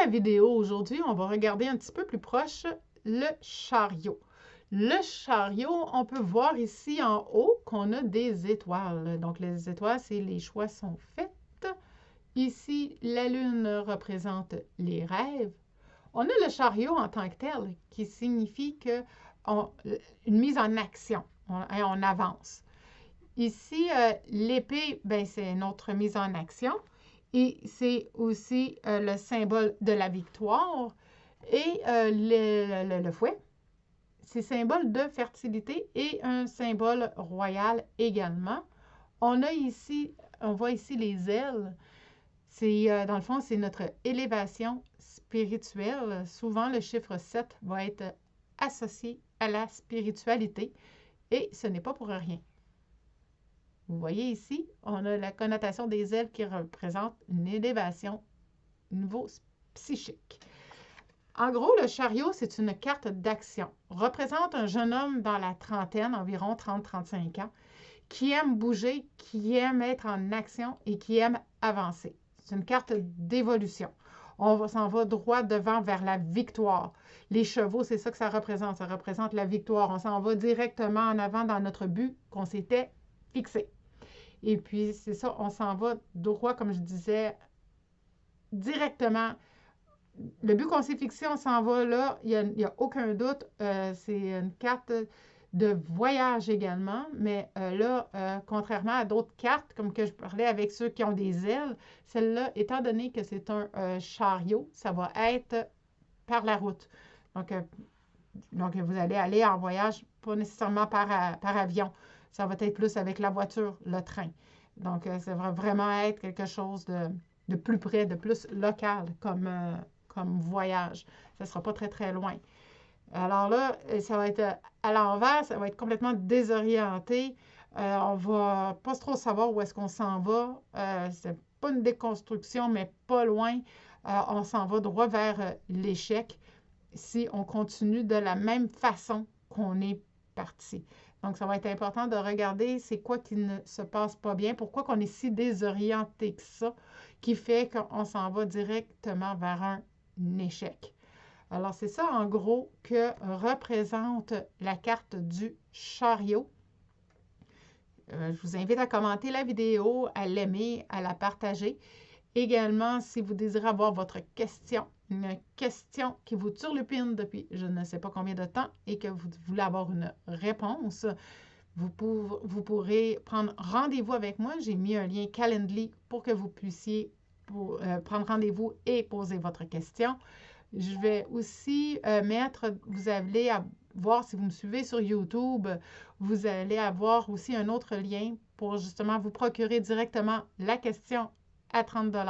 la vidéo aujourd'hui, on va regarder un petit peu plus proche le chariot. Le chariot, on peut voir ici en haut qu'on a des étoiles. Donc, les étoiles, c'est les choix sont faits. Ici, la lune représente les rêves. On a le chariot en tant que tel, qui signifie une mise en action, on avance. Ici, l'épée, ben, c'est notre mise en action. Et c'est aussi le symbole de la victoire. Et le fouet, c'est symbole de fertilité et un symbole royal également. On voit ici les ailes. Dans le fond, c'est notre élévation spirituelle. Souvent, le chiffre 7 va être associé à la spiritualité et ce n'est pas pour rien. Vous voyez ici, on a la connotation des ailes qui représente une élévation au niveau psychique. En gros, le chariot, c'est une carte d'action. Représente un jeune homme dans la trentaine, environ 30-35 ans, qui aime bouger, qui aime être en action et qui aime avancer. C'est une carte d'évolution. On s'en va droit devant vers la victoire. Les chevaux, c'est ça que ça représente. Ça représente la victoire. On s'en va directement en avant dans notre but qu'on s'était fixé. Et puis, c'est ça, on s'en va droit, comme je disais, directement. Le but qu'on s'est fixé, on s'en va là, il n'y a aucun doute. C'est une carte de voyage également, mais là, contrairement à d'autres cartes, comme que je parlais avec ceux qui ont des ailes, celle-là, étant donné que c'est un chariot, ça va être par la route. Donc, vous allez aller en voyage, pas nécessairement par avion. Ça va être plus avec la voiture, le train. Donc, ça va vraiment être quelque chose de plus près, de plus local comme voyage. Ça ne sera pas très, très loin. Alors là, ça va être à l'envers, ça va être complètement désorienté. On va pas trop savoir où est-ce qu'on s'en va. C'est pas une déconstruction, mais pas loin. On s'en va droit vers l'échec si on continue de la même façon qu'on est parti. Donc, ça va être important de regarder c'est quoi qui ne se passe pas bien, pourquoi qu'on est si désorienté que ça, qui fait qu'on s'en va directement vers un échec. Alors, c'est ça, en gros, que représente la carte du chariot. Je vous invite à commenter la vidéo, à l'aimer, à la partager. Également, si vous désirez avoir votre question, une question qui vous turlupine depuis je ne sais pas combien de temps et que vous voulez avoir une réponse, vous pourrez prendre rendez-vous avec moi. J'ai mis un lien Calendly pour que vous puissiez prendre rendez-vous et poser votre question. Je vais aussi vous allez voir, si vous me suivez sur YouTube, vous allez avoir aussi un autre lien pour justement vous procurer directement la question à 30 $.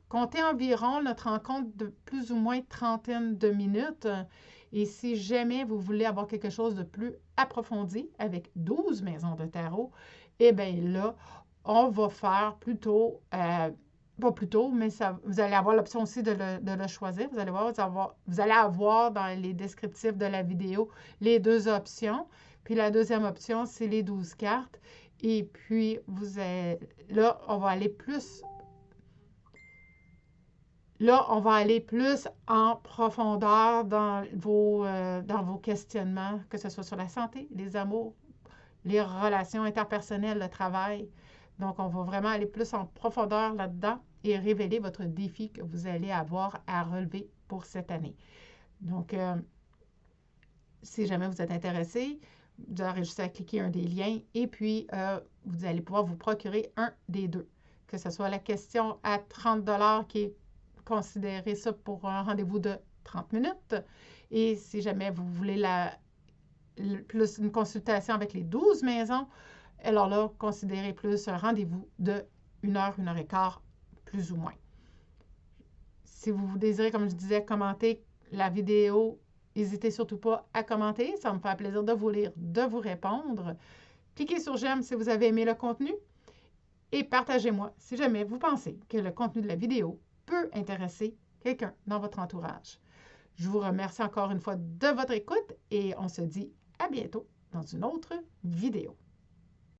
Comptez environ notre rencontre de plus ou moins trentaine de minutes. Et si jamais vous voulez avoir quelque chose de plus approfondi avec 12 maisons de tarot, eh bien là, on va faire plutôt pas plus tôt, mais vous allez avoir l'option aussi de le choisir. Vous allez avoir dans les descriptifs de la vidéo les deux options. Puis la deuxième option, c'est les 12 cartes. Et puis, là, on va aller plus... Là, on va aller plus en profondeur dans vos questionnements, que ce soit sur la santé, les amours, les relations interpersonnelles, le travail. Donc, on va vraiment aller plus en profondeur là-dedans et révéler votre défi que vous allez avoir à relever pour cette année. Donc, si jamais vous êtes intéressé, vous aurez juste à cliquer un des liens et puis vous allez pouvoir vous procurer un des deux. Que ce soit la question à 30 $ qui est considérée ça pour un rendez-vous de 30 minutes. Et si jamais vous voulez plus une consultation avec les 12 maisons, alors là, considérez plus un rendez-vous de 1 heure, 1 heure et quart, plus ou moins. Si vous désirez, comme je disais, commenter la vidéo, n'hésitez surtout pas à commenter. Ça me fait plaisir de vous lire, de vous répondre. Cliquez sur j'aime si vous avez aimé le contenu et partagez-moi si jamais vous pensez que le contenu de la vidéo peut intéresser quelqu'un dans votre entourage. Je vous remercie encore une fois de votre écoute et on se dit à bientôt dans une autre vidéo.